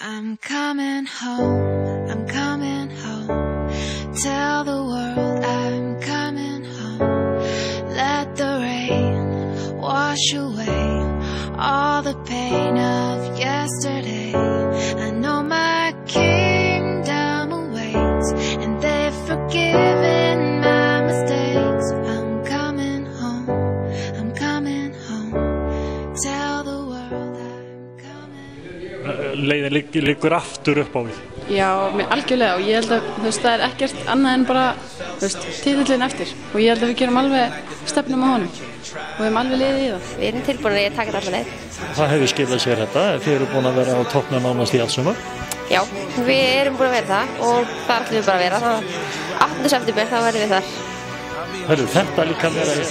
I'm coming home, I'm coming home. Tell the world I'm coming home. Let the rain wash away all the pain of yesterday. I know my kingdom awaits, and they've forgiven my mistakes. I'm coming home, I'm coming home. Tell the world I'm coming. Leiðin liggur aftur upp á við. Já, algjörlega, og ég held að það er ekkert annað en bara titillinn eftir, og ég held að við gerum alveg stefnum á honum og við erum alveg liðið í það. Við erum tilbúin að taka þetta alla leið. Það hefur skilað sér þetta, þið eru búin að vera á toppnum nánast í allt sumar. Já, við erum búin að vera það og þar ætlum við bara að vera. 8. september þá verðum við þar. Hörru, þetta líka vera í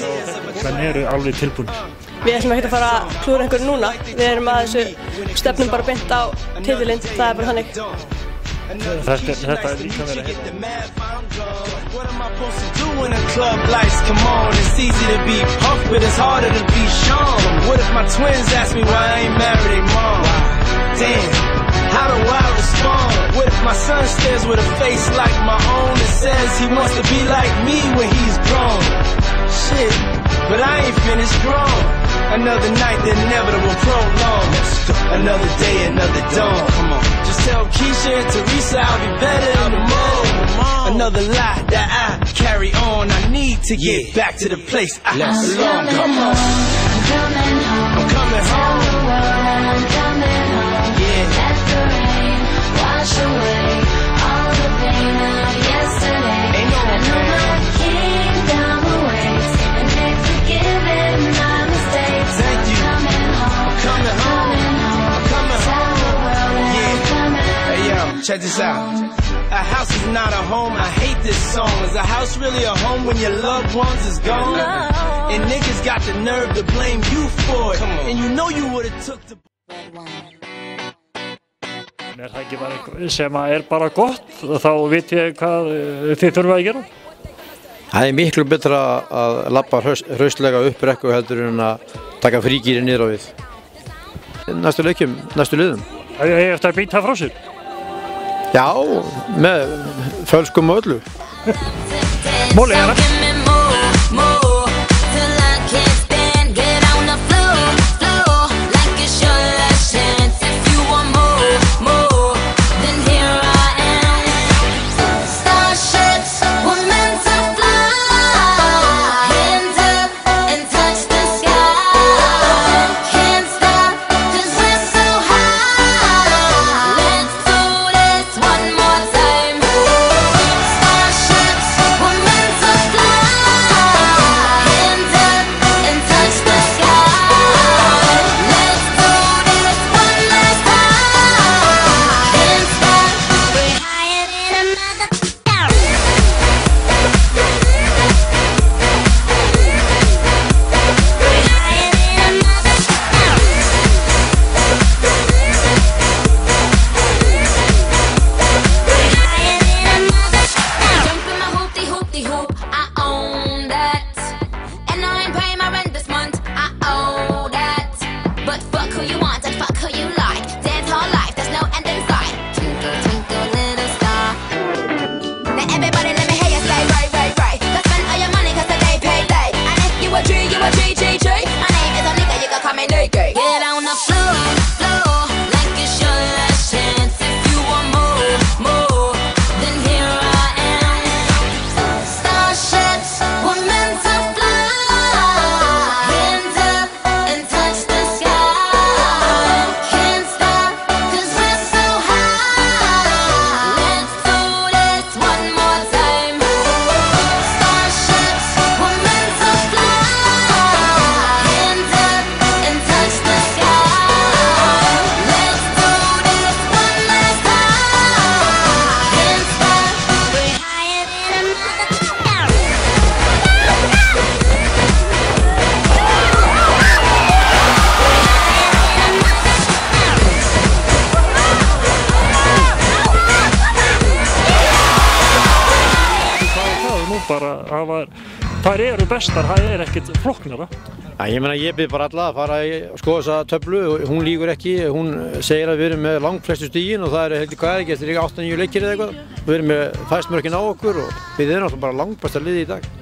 menn eru alveg tilbúinir. Við ætlum ekki að fara að klúra einhverju núna. Við erum að þessu stefnum bara beint á titillinn, það er bara þannig. Þetta líka vera What am I supposed to do when the club lights come on? It's easy to be puffed, but it's harder to be shown. What if my twins ask me why I ain't married their mom? Damn, how do I respond? What if my son stares with a face like my own and says he wants to be like me when he's grown? Shit, but I ain't finished grown. Another night, the inevitable prolong. Another day, another dawn. Come on. Just tell Keisha and Teresa I'll be better in the morning. Another lie that I carry on. I need to get back to the place I belong. Come on. I'm coming home. I'm coming home. Tell the world I'm coming home. Yeah. Let the rain wash away all the pain of yesterday. Ain't no I know my kingdom awaits, and they've forgiven my mistakes. Thank you. I'm coming home. I'm coming home. I'm coming Tell home. the world that I'm coming home. Hey yo, check this out. A house is not a home, I hate this song. Is a house really a home when your loved ones is gone? No. And niggas got the nerve to blame you for it. And you know you would've took the... Það ekki bara eitthvað sem bara gott, þá veit ég hvað þið þurfa að gera? Það miklu betra að labba hraustlega upp brekku heldur en að taka frígýri niður á við. Næstu leikjum, næstu liðum. Það er eftir að býta frá sér? Já, með fölskum og öllu. Móli hérna. Þær eru bestar, það ekkert flóknara. Ég meina, ég bið bara alla að fara að skoða þessa töflu og hún lýgur ekki. Hún segir að við erum með langflestu stigin og það eru heldur hvað ekki eftir líka 8-9 leikir eða eitthvað. Við erum með fæstmörkin á okkur og við erum alltaf bara langbesta liði í dag.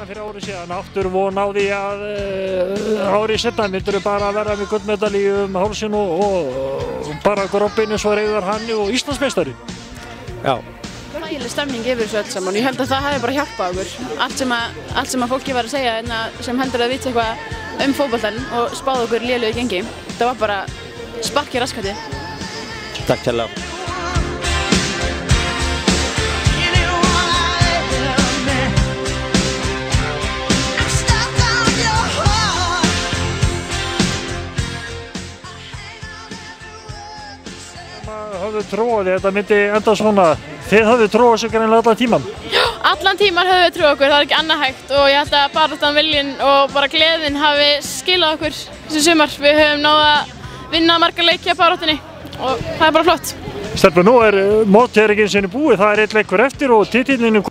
Fyrir ári síðan áttur von á því að ári setna myndur bara að vera með gullmedalí hálsinn og bara grobbinu svo reyðar hann og Íslandsmeistari. Já. Þægileg stemning yfir þessu öll saman. Ég held að það hefði bara hjálpað okkur. Allt sem að fólki var að segja sem heldur að vita eitthvað fótboltann og spáði okkur lélegu gengi. Það var bara spark í raskati. Takk kærlega. Hafðu trúið þetta myndi enda svona. Þið hafðu trúið þessu greinilega allan tíman? Já, allan tíman höfum við trúið okkur, það er ekki annað hægt og ég held að baráttan, viljinn og bara gleðin hafi skilað okkur þessu sumar. Við höfum náð að vinna marga leiki á baráttinni og það er bara flott. Stelpur, nú mótið ekki eins og búið, það einn leikur eftir og titillinn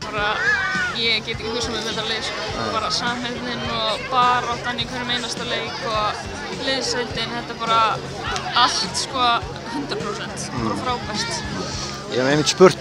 Ég get ekki hugsað með þetta leik, bara samheldnin og baráttan í hverjum einasta leik og liðsheildin, þetta er bara allt 100%, bara frábært. Ég hef einmitt spurt.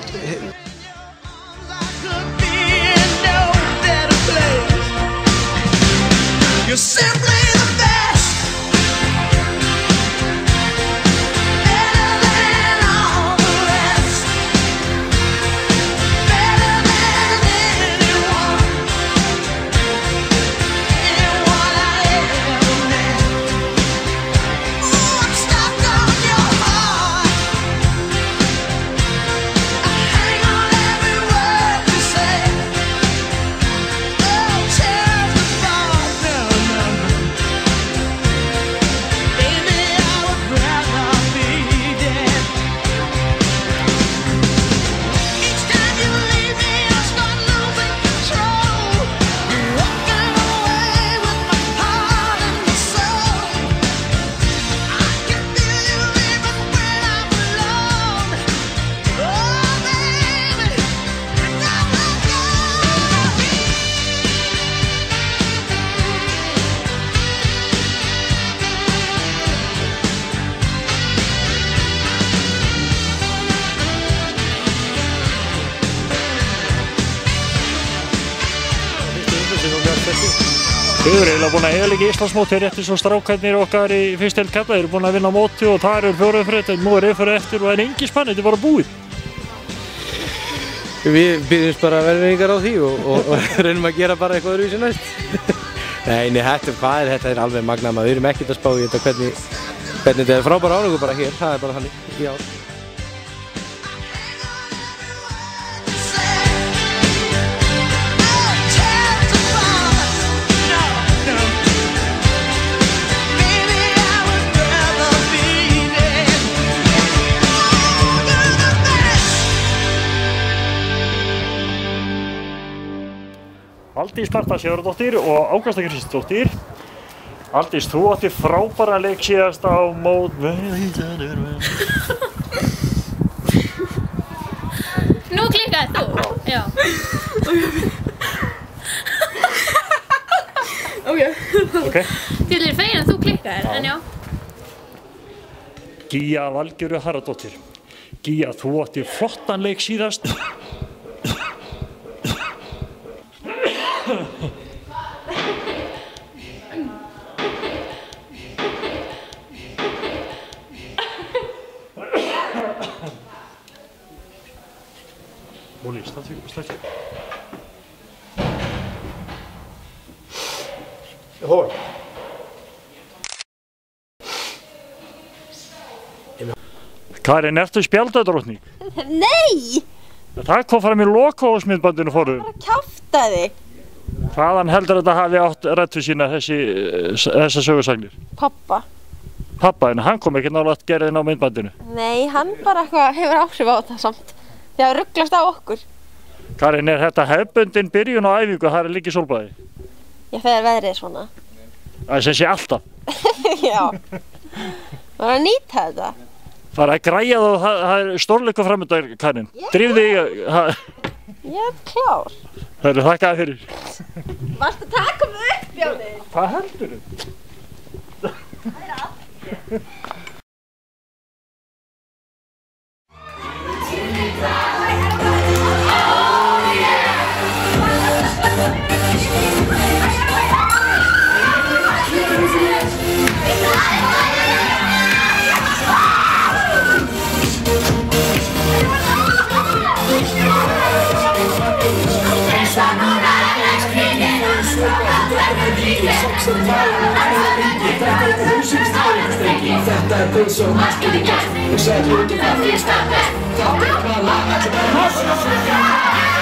Við erum eiginlega búin að eyðileggja Íslandsmótið rétt eins og strákarnir okkar í fyrstu deild karla. Þeir eru búin að vinna mótið og það eru 4 umferðir, en nú umferð eftir og það engin spenna, þetta er bara búið. Við biðjumst bara velvirðingar á því og reynum að gera bara eitthvað öðruvísi næst. Nei, þetta er alveg magnað maður. Við erum ekkert að spá í þetta hvernig þetta er frábæra árangur bara hér, það er bara þannig í ár. Aldís Marta Sigurðardóttir og Ágústa Kristinsdóttir. Aldís, þú átti frábæran leik síðast á mót... Nú klikkaði þú? Já. Ok. Þið erum fegin að þú klikkaðir, en já. Gíja Valgerður Harðardóttir. Gíja, þú átti flottan leik síðast. Móli, slættu. Hól. Karin, ertu spjaldadrottning? Nei! Það kom fram í lokahófsmyndbandinu forðum. Kjaftaði. Hvaðan heldur þetta hafi átt rættu sína þessar sögursagnir? Pappa. Pappa, en hann kom ekki nálægt gerðin á myndbandinu. Nei, hann bara eitthvað hefur áhrif á þetta samt. Það rugglast á okkur. Karin, er þetta hefðbundin byrjun á æfingu, það er líka í sólbaði? Já, þegar veðrið er svona. Það sé alltaf. Já. Það er að nýta þetta. Það er að græja það er stórleikur framöndan, Karin. Drífðu þig. Ég er klár. Það eru þakkaði fyrir. Varstu að taka mig upp, Bjarni? Hvað heldur þau? Þetta er byrð svo margt getur gert. Hugsaðu hluti frá því að stað best. Þá er bara lag að þetta er rosa.